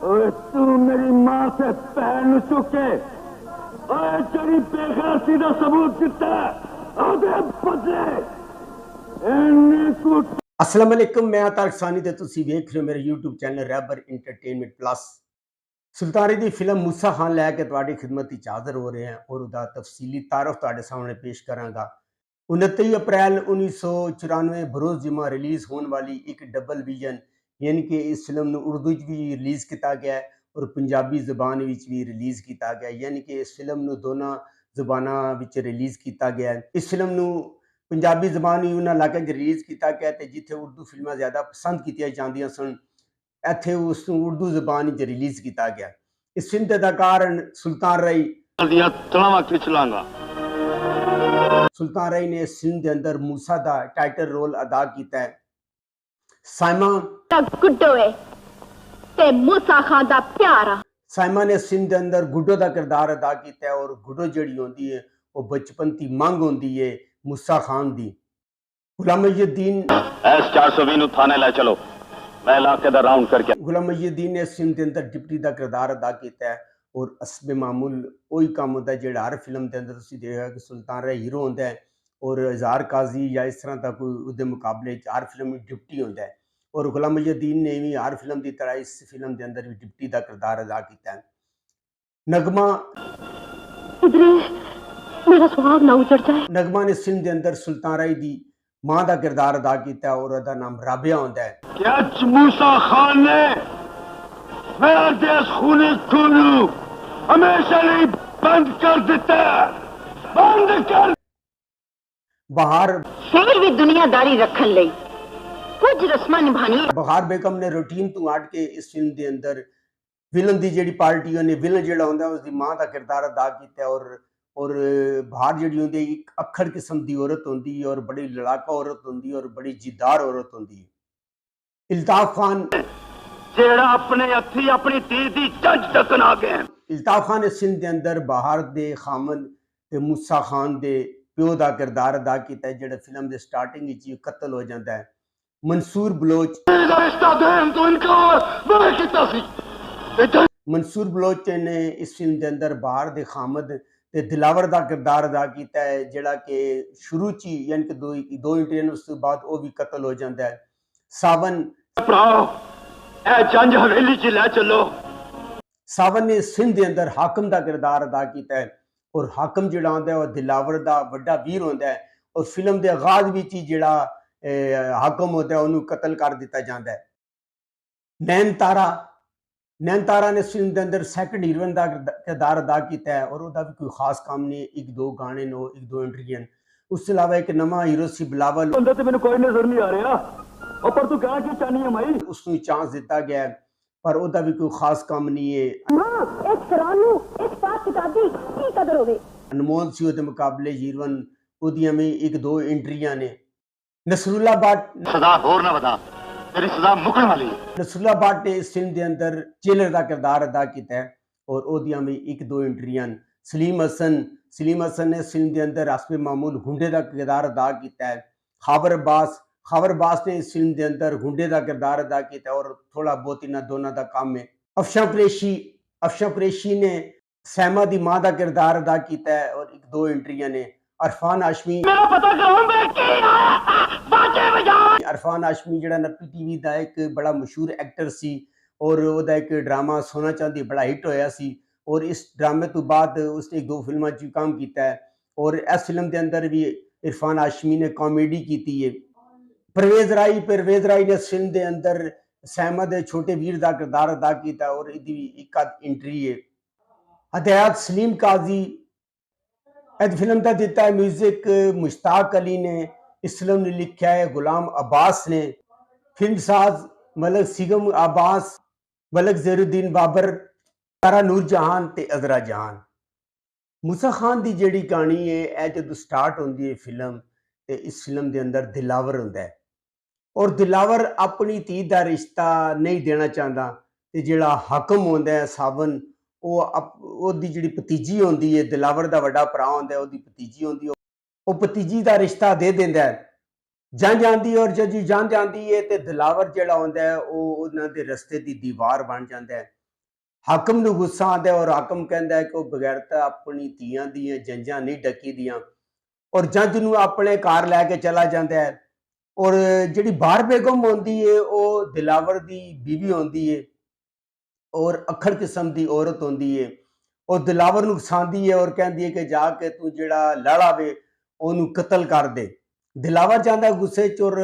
ओए तू मेरी मां से पैर चुके ओए तेरी बेगैरती का सबूत दिता आधे बदले अस्सलाम वालेकुम, मैं तारिक सानी ते तुसी वेख रहे हो मेरे यूट्यूब चैनल रैबर इंटरटेनमेंट प्लस। सुल्तान दी फिल्म मूसा खान लैके तुहाडी खिदमत विच हाज़र हो रहे हैं और उसका तफसीली तारफ तुहाडे सामने पेश करांगा। 29 अप्रैल 1994 बरोज़ जुमा रिलीज़ होने वाली एक डबल विजन यानी कि इस फिल्म नूं उर्दू च भी रिलीज़ किया गया है और पंजाबी ज़बान विच भी रिलीज़ किया गया है, यानी कि इस फिल्म नूं दोनों ज़बानां विच रिलीज़ किया गया है। इस फिल्म नूं पंजाबी ज़बान ही उन्होंने इलाकों रिलीज़ किया गया ते जिथे उर्दू फिल्मां ज़्यादा पसंद की जांदियां सन, इत्थे उसनूं उर्दू ज़बान च रिलीज़ किया गया। इस फिल्म के अदाकार सुल्तान रई सुल्तान रई ने इस फिल्म के अंदर मूसा का टाइटल रोल अदा किया है। साइमा साइमा ने इस फिल्म के अंदर गुड्डो का किरदार अदा किया है और गुड्डो जिहड़ी होंदी है वो बचपन की मंग होंदी है मूसा खान दी। गुलाम मुहीउद्दीन S420 थाने ले चलो, मैं इलाके दा राउंड करके। गुलाम मुहीउद्दीन ने इस फिल्म के अंदर डिप्टी का किरदार अदा किया है और असबे मामूल वही काम होता है जो हर फिल्म के अंदर तुसीं देखा कि सुल्तान रई हीरो होंदा है और इज़हार काजी या इस तरह का कोई उसके मुकाबले हर फिल्म में डिप्टी होंदा है और गुलाम मुहीउद्दीन ने भी हर फिल्म की तरह इस फिल्म के अंदर भी डिप्टी का किरदार अदा किया है। नगमा मेरा सुहाग ना उजड़ जाए। नगमा ने इस फिल्म के अंदर सुल्तान रई दी मां का किरदार अदा किया और उसका नाम राबिया होंदा है। क्या मूसा खान ने मेरा देश खूनी खून हमेशा लिए बंद कर देता है, बंद कर। बहार फिर भी दुनियादारी रखन लई कुछ रस्मां निभानी। बहार बेगम ने रूटीन तो हट के इस फिल्म के अंदर विलन की जी पार्टी ने विलन जो होंगे उसकी मां का किरदार अदा किया और बहार जी होंगी एक अखड़ किस्म की औरत होंगी और बड़ी लड़ाका औरत होंगी और बड़ी जिद्दार औरत होंगी। इल्ताफ खान जेड़ा अपने हथी अपनी धी दी जज तकन आ गए। इल्ताफ खान इस फिल्म के अंदर बहार दे खामन ते मूसा खान दे प्यो का किरदार अदा किया है जो फिल्म के स्टार्टिंग ही कतल हो जाता है। मंसूर बलोच मंसूर बलोच ने इस फिल्म के अंदर बहार दे खामद ते दिलावर का किरदार अदा किया है जोड़ा कि शुरू च यानी कि दो इंटरव्यू उस बाद वो भी कतल हो जाता है। सावन जंज हवेली च ले चलो। सावन ने इस फिल्म के अंदर हाकम का किरदार अदा किया है और हाकम जो होंगे वह दिलावर का बड़ा वीर होंगे है और फिल्म के आगाज में ही जोड़ा हाकम होता है उन्होंने कतल कर दिता जाता है। नैन तारा ने इस फिल्म के अंदर सैकंड हीरोइन का किरदार अदा किया है और उसका भी कोई खास काम नहीं, एक दो गाने नो एक दो इंटरव्यू। उसके अलावा एक नवा हीरो सी बिलावल कोई नजर नहीं आ रहा पर तू क्या की चाहनी है भाई, उसको चांस दिता गया है पर उसका भी कोई खास काम नहीं है। अनमोल सी उसके मुकाबले हीरोइन उदियां में एक दो एंट्रियां ने। नसरुल्ला भट्ट सदा होर ना बता तेरी सदा मुकन वाली है। नसरुल्ला भट्ट ने इस फिल्म के अंदर जेलर का किरदार अदा किया है और उदियां में एक दो एंट्रियां। सलीम हसन ने इस फिल्म के अंदर असबे मामूल गुंडे का किरदार अदा किया है। खाबर अब्बास ने इस फिल्म के अंदर गुंडे का किरदार अदा किया और थोड़ा बहुत इन्होंने दोनों का काम है। अफशा कुरैशी ने सैमा दी मां का किरदार अदा किया है और एक दो एंट्रियां ने। अरफान हाशमी जो नपी टीवी का एक बड़ा मशहूर एक्टर सी और उसका एक ड्रामा सोना चांदी बड़ा हिट होया सी और इस ड्रामे तो बाद उसने एक दो फिल्मों च काम किया है और इस फिल्म के अंदर भी इरफान हाशमी ने कॉमेडी की है। परवेज राई ने इस फिल्म के अंदर सैमा दे छोटे वीर का किरदार अदा किया और इसकी एक एंट्री है। हदायत सलीम काजी इस फिल्म का दिता है म्यूजिक मुश्ताक अली ने। इस फिल्म ने लिखा है गुलाम अब्बास ने। फिल्म साज मलक सिगम अब्बास, मलक ज़हीरुद्दीन बाबर, तारा नूर जहान ते अजरा जहान। मूसा खान की जिहड़ी कहानी है यह जो स्टार्ट होती है फिल्म तो इस फिल्म के अंदर दिलावर होंदा है और दिलावर अपनी धी का रिश्ता नहीं देना चाहता तो जिहड़ा हाकम होंदा है सावन वो जी भतीजी होंदी है दिलावर का वड्डा भरा होंदा है, भतीजी होंदी है, वो भतीजी का रिश्ता दे देंदा है। जंज आती है और जब जंज आती है तो दिलावर जिहड़ा होंदा है वो उन्हां दे रस्ते की दीवार बन जाता है ਹਾਕਮ ਨੂੰ ਗੁੱਸਾ ਆਉਂਦਾ ਔਰ ਹਾਕਮ ਕਹਿੰਦਾ ਹੈ ਕਿ ਉਹ ਬਗੈਰਤਾ ਆਪਣੀ ਧੀਆਂ ਦੀਆਂ ਜੰਜਾਂ ਨਹੀਂ ਡੱਕੀ ਦੀਆਂ ਔਰ ਜੱਜ ਨੂੰ ਆਪਣੇ ਘਰ ਲੈ ਕੇ ਚਲਾ ਜਾਂਦਾ ਹੈ। ਔਰ ਜਿਹੜੀ ਬਾਰ ਬੇਗਮ ਹੁੰਦੀ ਹੈ ਉਹ ਦਿਲਾਵਰ ਦੀ ਬੀਵੀ ਹੁੰਦੀ ਹੈ ਔਰ ਅਖੜ ਕਿਸਮ ਦੀ ਔਰਤ ਹੁੰਦੀ ਹੈ। ਉਹ ਦਿਲਾਵਰ ਨੂੰ ਉਕਸਾਉਂਦੀ ਹੈ ਔਰ ਕਹਿੰਦੀ ਹੈ ਕਿ ਜਾ ਕੇ ਤੂੰ ਜਿਹੜਾ ਲਾੜਾ ਵੇ ਉਹਨੂੰ ਕਤਲ ਕਰ ਦੇ। ਦਿਲਾਵਰ ਜਾਂਦਾ ਗੁੱਸੇ 'ਚ ਔਰ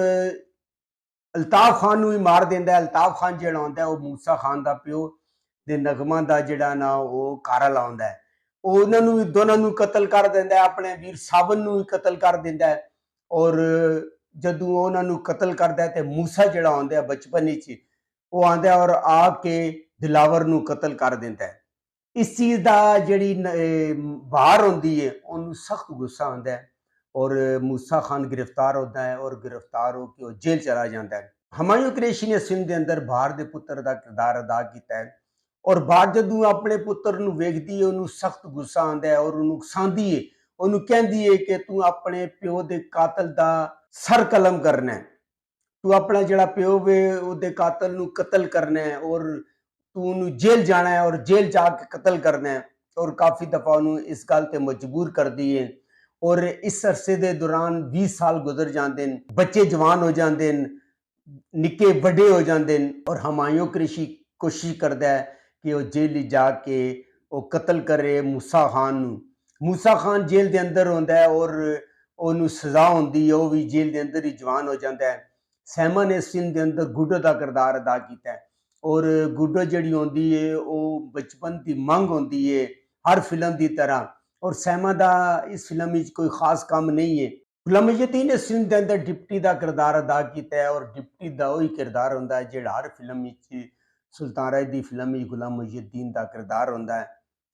ਅਲਤਾਫ ਖਾਨ ਨੂੰ ਹੀ ਮਾਰ ਦਿੰਦਾ ਹੈ। ਅਲਤਾਫ ਖਾਨ ਜਿਹੜਾ ਹੁੰਦਾ ਉਹ ਮੂਸਾ ਖਾਨ ਦਾ ਪਿਓ ਦੇ ਨਗਮਾਂ ਦਾ ਜਿਹੜਾ ਨਾ ਉਹ ਕਾਰਾ ਲਾਉਂਦਾ ਹੈ। ਉਹ ਉਹਨਾਂ ਨੂੰ ਦੋਨਾਂ ਨੂੰ ਕਤਲ ਕਰ ਦਿੰਦਾ ਹੈ, ਆਪਣੇ ਵੀਰ ਸਾਵਨ ਨੂੰ ਵੀ ਕਤਲ ਕਰ ਦਿੰਦਾ ਹੈ। ਔਰ ਜਦੋਂ ਉਹਨਾਂ ਨੂੰ ਕਤਲ ਕਰਦਾ ਹੈ ਤੇ ਮੂਸਾ ਜਿਹੜਾ ਆਉਂਦਾ ਬਚਪਨ ਵਿੱਚ ਉਹ ਆਉਂਦਾ ਔਰ ਆ ਕੇ ਦਿਲਾਵਰ ਨੂੰ ਕਤਲ ਕਰ ਦਿੰਦਾ ਹੈ। ਇਸ ਚੀਜ਼ ਦਾ ਜਿਹੜੀ ਬਾਹਰ ਹੁੰਦੀ ਹੈ ਉਹਨੂੰ ਸਖਤ ਗੁੱਸਾ ਆਉਂਦਾ ਹੈ ਔਰ ਮੂਸਾ ਖਾਨ ਗ੍ਰਿਫਤਾਰ ਹੁੰਦਾ ਹੈ ਔਰ ਗ੍ਰਿਫਤਾਰ ਹੋ ਕੇ ਉਹ ਜੇਲ੍ਹ ਚਲਾ ਜਾਂਦਾ ਹੈ। ਹਮਾਯੂੰ ਕੁਰੈਸ਼ੀ ਨੇ ਇਸ ਫਿਲਮ ਦੇ ਅੰਦਰ ਬਾਹਰ ਦੇ ਪੁੱਤਰ ਦਾ ਕਿਰਦਾਰ ਅਦਾ ਕੀਤਾ ਹੈ ਔਰ ਬਾਹਰ ਜਦੋਂ ਆਪਣੇ ਪੁੱਤਰ ਨੂੰ ਵੇਖਦੀ ਹੈ ਉਹਨੂੰ ਸਖਤ ਗੁੱਸਾ ਆਉਂਦਾ ਹੈ ਔਰ ਉਹਨੂੰ ਉਕਸਾਉਂਦੀ ਹੈ, ਉਹਨੂੰ ਕਹਿੰਦੀ ਹੈ ਕਿ ਤੂੰ ਆਪਣੇ ਪਿਓ ਦੇ ਕਾਤਲ ਦਾ ਸਰ ਕਲਮ ਕਰਨਾ ਹੈ, ਤੂੰ ਆਪਣਾ ਜਿਹੜਾ ਪਿਓ ਵੇ ਉਹਦੇ ਕਾਤਲ ਨੂੰ ਕਤਲ ਕਰਨਾ ਹੈ ਔਰ ਤੂੰ ਉਹਨੂੰ ਜੇਲ੍ਹ ਜਾਣਾ ਹੈ ਔਰ ਜੇਲ੍ਹ ਜਾ ਕੇ ਕਤਲ ਕਰਨਾ ਹੈ। ਔਰ ਕਾਫੀ ਦਫਾ ਉਹਨੂੰ ਇਸ ਗੱਲ ਤੇ ਮਜਬੂਰ ਕਰਦੀ ਹੈ ਔਰ ਇਸ ਅਰਸੇ ਦੇ ਦੌਰਾਨ 20 ਸਾਲ ਗੁਜ਼ਰ ਜਾਂਦੇ ਨੇ, ਬੱਚੇ ਜਵਾਨ ਹੋ ਜਾਂਦੇ ਨੇ, ਨਿੱਕੇ ਵੱਡੇ ਹੋ ਜਾਂਦੇ ਨੇ ਔਰ ਹਮਾਯੂੰ ਕੁਰੈਸ਼ੀ ਕੋਸ਼ਿਸ਼ ਕਰਦਾ ਹੈ ਕਿ ਉਹ ਜੇਲ੍ਹ ਜਾ ਕੇ ਉਹ ਕਤਲ ਕਰੇ ਮੂਸਾ ਖਾਨ ਨੂੰ। ਮੂਸਾ ਖਾਨ ਜੇਲ੍ਹ ਦੇ ਅੰਦਰ ਹੁੰਦਾ ਹੈ ਔਰ ਉਹਨੂੰ ਸਜ਼ਾ ਹੁੰਦੀ ਹੈ, ਉਹ ਵੀ ਜੇਲ੍ਹ ਦੇ ਅੰਦਰ ਹੀ ਜਵਾਨ ਹੋ ਜਾਂਦਾ ਹੈ। ਸੈਮਾ ਨੇ ਇਸ ਫਿਲਮ ਦੇ ਅੰਦਰ ਗੁੱਡੋ ਦਾ ਕਿਰਦਾਰ ਅਦਾ ਕੀਤਾ ਹੈ ਔਰ ਗੁੱਡੋ ਜਿਹੜੀ ਹੁੰਦੀ ਹੈ ਉਹ ਬਚਪਨ ਦੀ ਮੰਗ ਹੁੰਦੀ ਹੈ ਹਰ ਫਿਲਮ ਦੀ ਤਰ੍ਹਾਂ ਔਰ ਸੈਮਾ ਦਾ ਇਸ ਫਿਲਮ ਵਿੱਚ ਕੋਈ ਖਾਸ ਕੰਮ ਨਹੀਂ ਹੈ। ਗੁਲਾਮ ਮੁਹੀਉਦੀਨ ਨੇ ਇਸ ਫਿਲਮ ਦੇ ਅੰਦਰ ਡਿਪਟੀ ਦਾ ਕਿਰਦਾਰ ਅਦਾ ਕੀਤਾ ਹੈ ਔਰ ਡਿਪਟੀ ਦਾ ਉਹੀ ਕਿਰਦਾਰ ਹੁੰਦਾ ਹੈ ਜਿਹੜਾ ਹਰ ਫਿਲਮ ਵਿੱਚ ਸੁਲਤਾਨ ਰਾਏ ਦੀ ਫਿਲਮ ਵਿੱਚ ਗੁਲਾਮ ਮੁਹੀਉਦੀਨ ਦਾ ਕਿਰਦਾਰ ਹੁੰਦਾ ਹੈ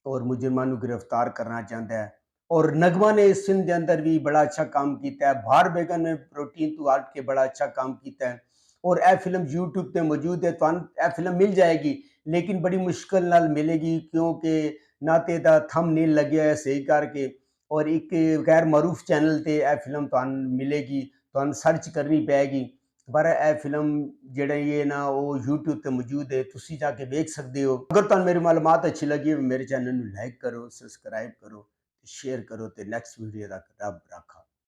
ਔਰ ਮੁਜਰਮਾਂ ਨੂੰ ਗ੍ਰਿਫਤਾਰ ਕਰਨਾ ਚਾਹੁੰਦਾ ਹੈ। ਔਰ ਨਗਮਾ ਨੇ ਇਸ ਫਿਲਮ ਦੇ ਅੰਦਰ ਵੀ ਬੜਾ ਅੱਛਾ ਕੰਮ ਕੀਤਾ ਹੈ। ਬਾਹਰ ਬੇਗਮ ਨੇ प्रोटीन ਤੋਂ ਹਟ ਕੇ ਬੜਾ ਅੱਛਾ ਕੰਮ ਕੀਤਾ ਹੈ ਔਰ ਇਹ ਫਿਲਮ YouTube ਤੇ ਮੌਜੂਦ ਹੈ, ਤੁਹਾਨੂੰ ਇਹ ਫਿਲਮ ਮਿਲ ਜਾਏਗੀ ਲੇਕਿਨ ਬੜੀ ਮੁਸ਼ਕਲ ਨਾਲ ਮਿਲੇਗੀ ਕਿਉਂਕਿ ਨਾ ਤੇ ਇਹਦਾ ਥੰਬਨੇਲ ਲੱਗਿਆ ਹੈ ਸਹੀ ਕਰਕੇ ਔਰ ਇੱਕ ਗੈਰ ਮਾਰੂਫ ਚੈਨਲ ਤੇ ਇਹ ਫਿਲਮ ਤੁਹਾਨੂੰ ਮਿਲੇਗੀ, ਤੁਹਾਨੂੰ ਸਰਚ ਕਰਨੀ ਪਏਗੀ। ਪਰ ਇਹ ਫਿਲਮ ਜਿਹੜੀ ਹੈ ਨਾ ਉਹ YouTube ਤੇ ਮੌਜੂਦ ਹੈ, ਤੁਸੀਂ ਜਾ ਕੇ ਵੇਖ ਸਕਦੇ ਹੋ। ਅਗਰ ਤੁਹਾਨੂੰ ਮੇਰੀ ਮਾਲੂਮਾਤ ਅੱਛੀ ਲੱਗੀ ਮੇਰੇ ਚੈਨਲ ਨੂੰ ਲਾਈਕ ਕਰੋ, ਸਬਸਕ੍ਰਾइब करो, शेयर करो तो नेक्स्ट वीडियो तक रब रखा।